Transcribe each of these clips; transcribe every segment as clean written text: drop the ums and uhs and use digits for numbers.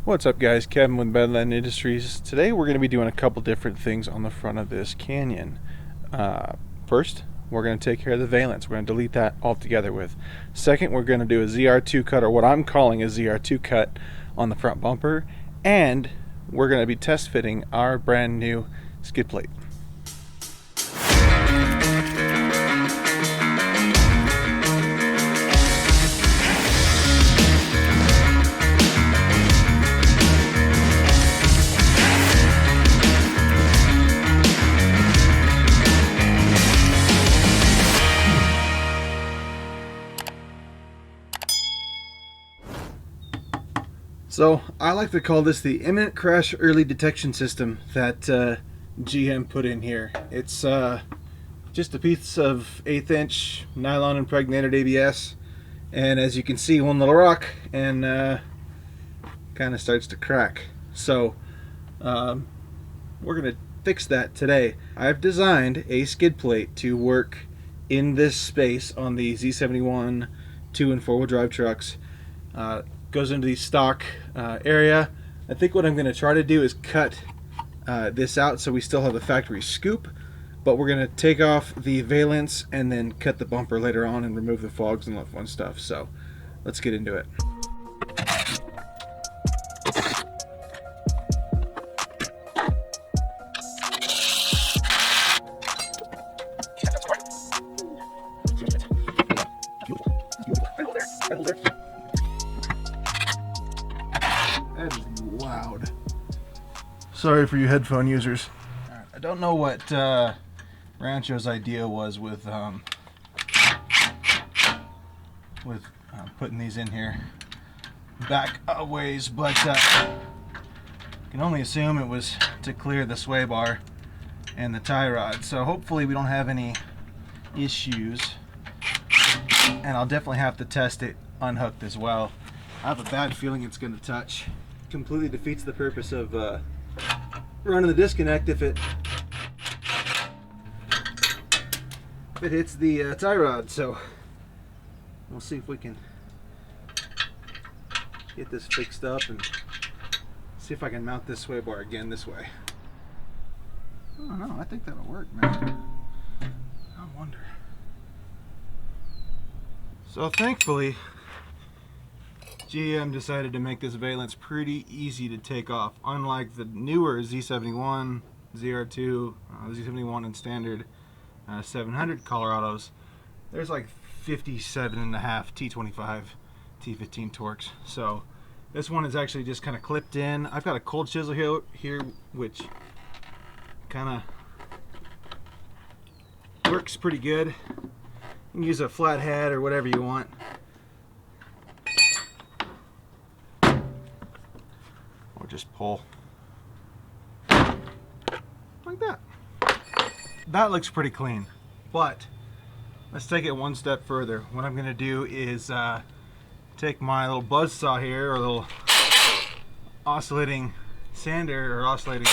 What's up guys, Kevin with Badland Industries. Today we're going to be doing a couple different things on the front of this Canyon. First, we're going to take care of the valance. We're going to delete that altogether with. Second, we're going to do a ZR2 cut, or what I'm calling a ZR2 cut on the front bumper. And we're going to be test fitting our brand new skid plate. So I like to call this the imminent crash early detection system that GM put in here. It's just a piece of 1/8 inch nylon impregnated ABS, and as you can see, one little rock and kind of starts to crack. So we're gonna fix that today. I've designed a skid plate to work in this space on the Z71 2 and 4-wheel drive trucks. Goes into the stock area. I think what I'm going to try to do is cut this out so we still have the factory scoop, but we're going to take off the valance and then cut the bumper later on and remove the fogs and all that fun stuff. So let's get into it. That is loud. Sorry for you headphone users. Right, I don't know what Rancho's idea was with putting these in here back a ways, but can only assume it was to clear the sway bar and the tie rod. So hopefully we don't have any issues, and I'll definitely have to test it unhooked as well. I have a bad feeling it's going to touch. Completely defeats the purpose of running the disconnect if it hits the tie rod. So we'll see if we can get this fixed up and see if I can mount this sway bar again this way. I don't know, I think that'll work, man. I wonder. So thankfully GM decided to make this valance pretty easy to take off, unlike the newer Z71, ZR2, Z71 and standard 700 Colorados. There's like 57.5 T25, T15 torques. So this one is actually just kind of clipped in. I've got a cold chisel here which kind of works pretty good. You can use a flat head or whatever you want. Just pull like that. That looks pretty clean, but let's take it one step further. What I'm gonna do is take my little buzz saw here, or little oscillating sander or oscillating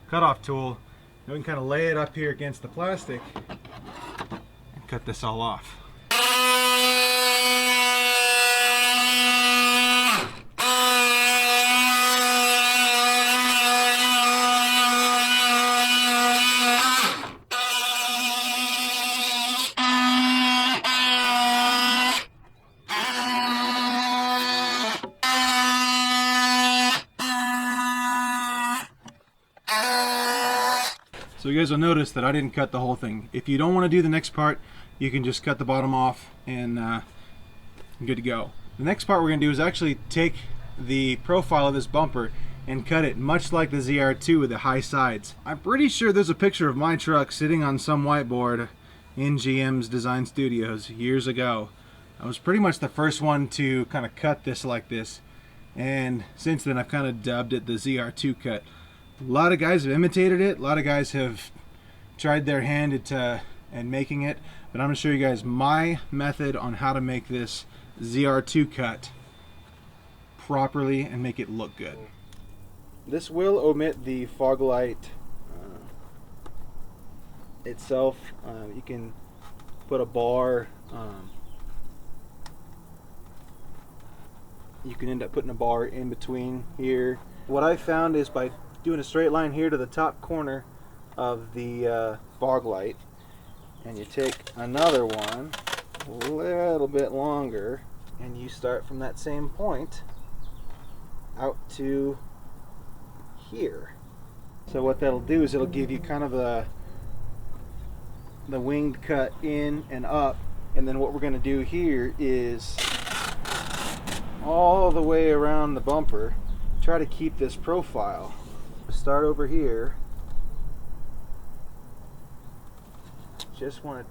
cutoff tool, and we can kind of lay it up here against the plastic and cut this all off. So you guys will notice that I didn't cut the whole thing. If you don't want to do the next part, you can just cut the bottom off and good to go. The next part we're going to do is actually take the profile of this bumper and cut it much like the ZR2 with the high sides. I'm pretty sure there's a picture of my truck sitting on some whiteboard in GM's design studios years ago. I was pretty much the first one to kind of cut this like this, and since then I've kind of dubbed it the ZR2 cut. A lot of guys have imitated it, a lot of guys have tried their hand at making it, but I'm going to show you guys my method on how to make this ZR2 cut properly and make it look good. This will omit the fog light itself. You can put a bar you can end up putting a bar in between here. What I found is by doing a straight line here to the top corner of the fog light, and you take another one a little bit longer, and you start from that same point out to here. So what that'll do is it'll give you kind of the winged cut in and up, and then what we're going to do here is all the way around the bumper, try to keep this profile. Start over here. Just want to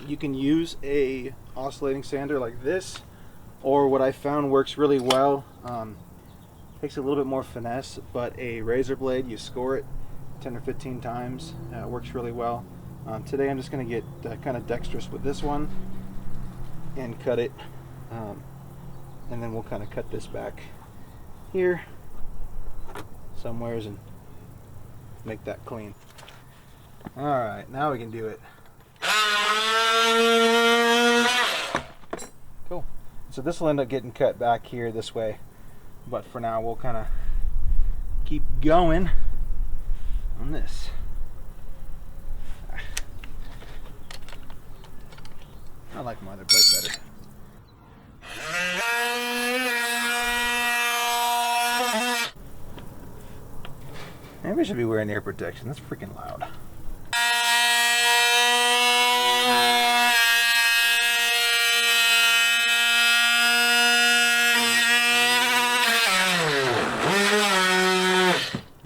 you can use a oscillating sander like this, or what I found works really well, takes a little bit more finesse, but a razor blade, you score it 10 or 15 times, works really well. Today I'm just going to get kind of dexterous with this one and cut it, and then we'll kind of cut this back here somewheres and make that clean. Alright, now we can do it. Cool. So this will end up getting cut back here this way, but for now we'll kind of keep going on this. I like my other blade better. Maybe I should be wearing ear protection. That's freaking loud.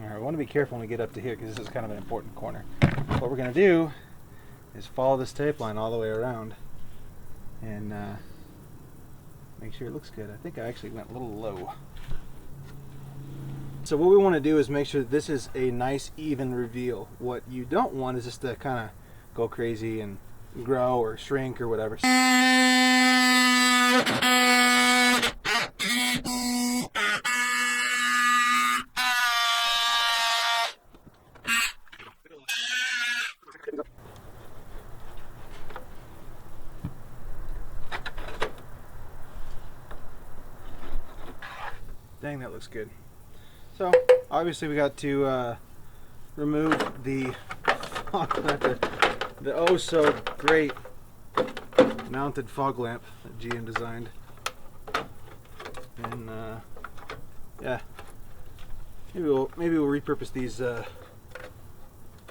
Alright, we want to be careful when we get up to here because this is kind of an important corner. What we're going to do is follow this tape line all the way around and make sure it looks good. I think I actually went a little low. So what we want to do is make sure that this is a nice even reveal. What you don't want is just to kind of go crazy and grow or shrink or whatever. Dang, that looks good. So obviously we got to remove the oh so great mounted fog lamp that GM designed, and yeah, maybe we'll repurpose these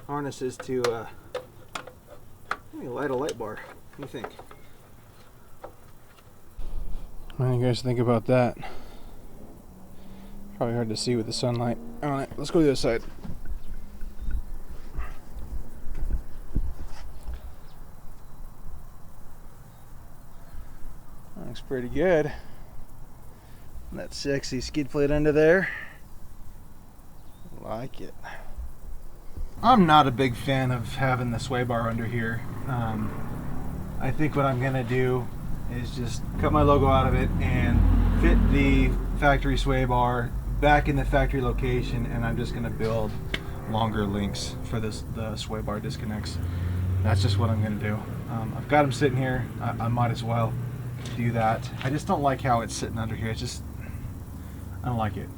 harnesses to maybe light a light bar. What do you think? What do you guys think about that? Probably hard to see with the sunlight on it. Let's go to the other side. Looks pretty good. That sexy skid plate under there. Like it. I'm not a big fan of having the sway bar under here. I think what I'm gonna do is just cut my logo out of it and fit the factory sway bar back in the factory location, and I'm just going to build longer links for the sway bar disconnects. That's just what I'm going to do. I've got them sitting here. I might as well do that. I just don't like how it's sitting under here. It's just, I don't like it.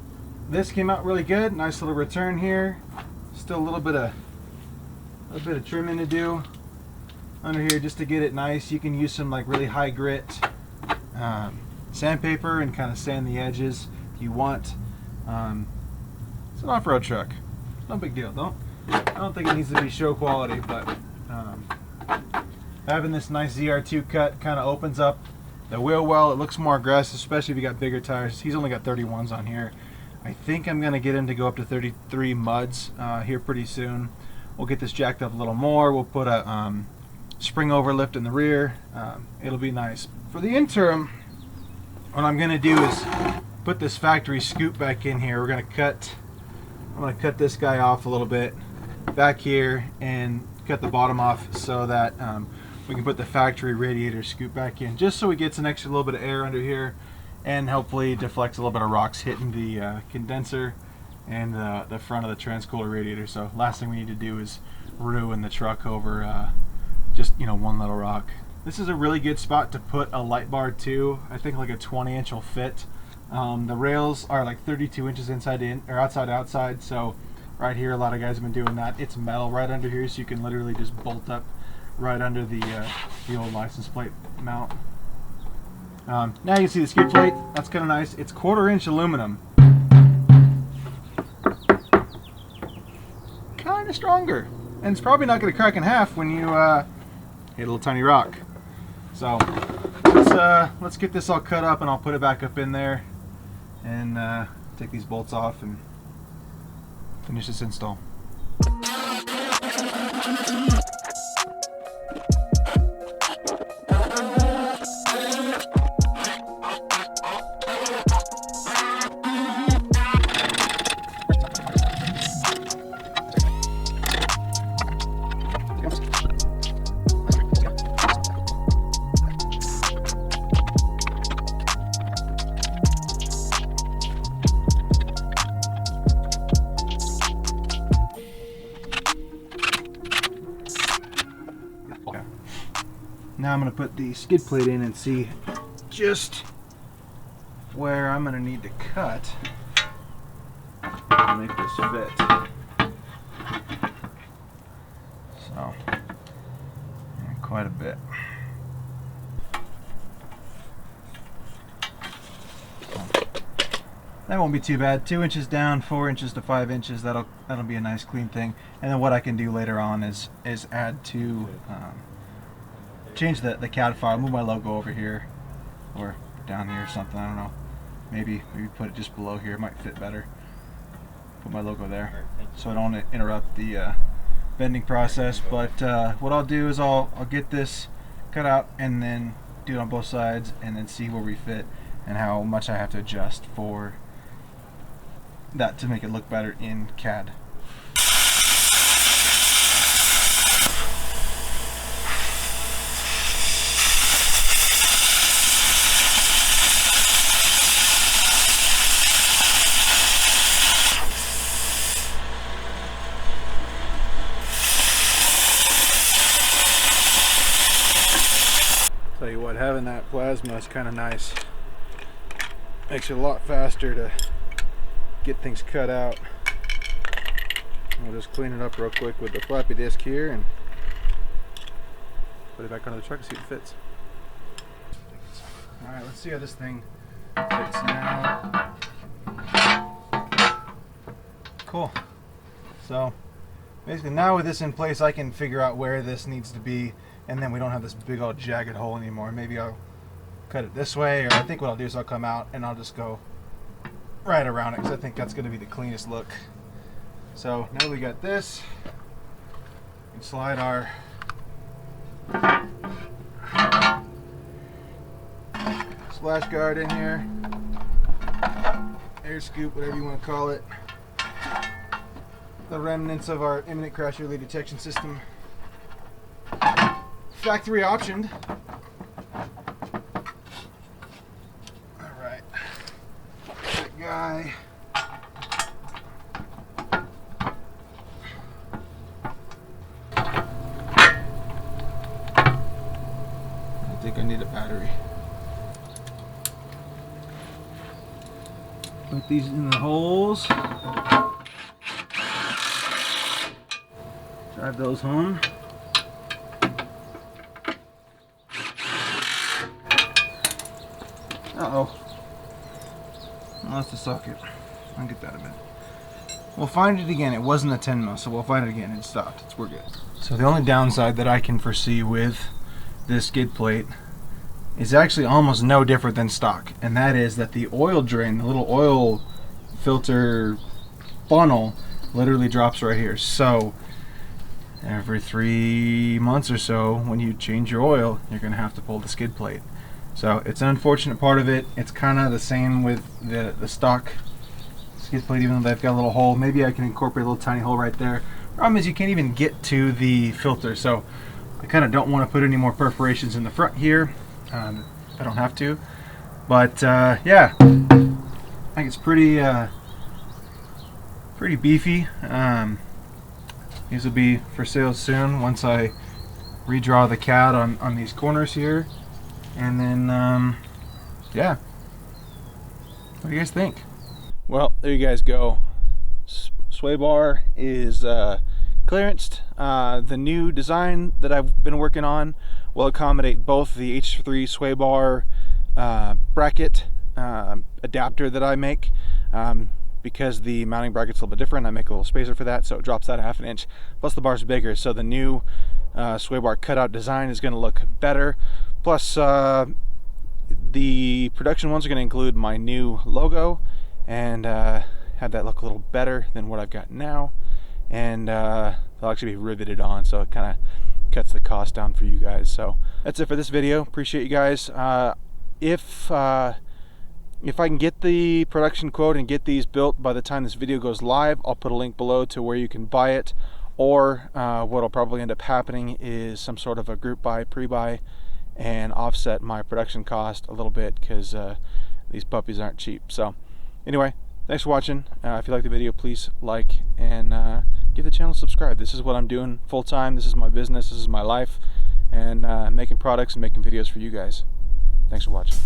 This came out really good. Nice little return here. Still a little bit of trimming to do under here just to get it nice. You can use some like really high grit sandpaper and kind of sand the edges if you want. It's an off-road truck. No big deal. I don't think it needs to be show quality, but having this nice ZR2 cut kind of opens up the wheel well. It looks more aggressive, especially if you got bigger tires. He's only got 31s on here. I think I'm going to get him to go up to 33 muds here pretty soon. We'll get this jacked up a little more. We'll put a spring overlift in the rear. It'll be nice. For the interim, what I'm going to do is put this factory scoop back in here. I'm going to cut this guy off a little bit back here and cut the bottom off so that we can put the factory radiator scoop back in, just so we get an extra little bit of air under here and hopefully deflects a little bit of rocks hitting the condenser and the front of the transcooler radiator. So last thing we need to do is ruin the truck over just, you know, one little rock. This is a really good spot to put a light bar too. I think like a 20-inch will fit. The rails are like 32 inches inside in or outside, so right here a lot of guys have been doing that. It's metal right under here, so you can literally just bolt up right under the old license plate mount. Now you can see the skid plate. That's kind of nice. It's 1/4-inch aluminum. Kind of stronger, and it's probably not going to crack in half when you hit a little tiny rock. So let's get this all cut up, and I'll put it back up in there and take these bolts off and finish this install. Now I'm going to put the skid plate in and see just where I'm going to need to cut to make this fit. So, quite a bit. That won't be too bad. 2 inches down, 4 inches to 5 inches. That'll be a nice clean thing. And then what I can do later on is add to change the CAD file, move my logo over here or down here or something. I don't know. Maybe put it just below here. It might fit better. Put my logo there so I don't interrupt the bending process. But what I'll do is I'll get this cut out and then do it on both sides and then see where we fit and how much I have to adjust for that to make it look better in CAD. Tell you what, having that plasma is kind of nice. Makes it a lot faster to get things cut out. We'll just clean it up real quick with the floppy disk here and put it back under the truck and see if it fits. Alright, let's see how this thing fits now. Cool. So basically now with this in place I can figure out where this needs to be, and then we don't have this big old jagged hole anymore. Maybe I'll cut it this way, or I think what I'll do is I'll come out and I'll just go right around it because I think that's going to be the cleanest look. So now we got this, we can slide our splash guard in here, air scoop, whatever you want to call it, the remnants of our imminent crash early detection system, factory optioned. Alright, that guy. I think I need a battery. Put these in the holes. Drive those home. Uh-oh. Lost the socket. I'll get that a minute. We'll find it again. It wasn't a 10 mil, so we'll find it again. It stopped. We're good. So the only downside that I can foresee with this skid plate is actually almost no different than stock, and that is that the oil drain, the little oil filter funnel, literally drops right here. So every 3 months or so, when you change your oil, you're going to have to pull the skid plate. So it's an unfortunate part of it. It's kind of the same with the stock skid plate, even though they've got a little hole. Maybe I can incorporate a little tiny hole right there. Problem is you can't even get to the filter, so I kind of don't want to put any more perforations in the front here. I don't have to, but yeah, I think it's pretty pretty beefy. These will be for sale soon once I redraw the cat on these corners here. And then, yeah. What do you guys think? Well, there you guys go. Sway bar is clearanced. The new design that I've been working on will accommodate both the H3 sway bar bracket adapter that I make. Because the mounting bracket's a little bit different, I make a little spacer for that, so it drops that 1/2 inch. Plus the bar's bigger, so the new sway bar cutout design is going to look better. Plus the production ones are going to include my new logo and have that look a little better than what I've got now. And they'll actually be riveted on, so it kind of cuts the cost down for you guys. So that's it for this video. Appreciate you guys. If I can get the production quote and get these built by the time this video goes live, I'll put a link below to where you can buy it. Or what'll probably end up happening is some sort of a group buy, pre-buy, and offset my production cost a little bit, because these puppies aren't cheap. So anyway, thanks for watching. If you like the video, please like and give the channel a subscribe. This is what I'm doing full time. This is my business. This is my life, and making products and making videos for you guys. Thanks for watching.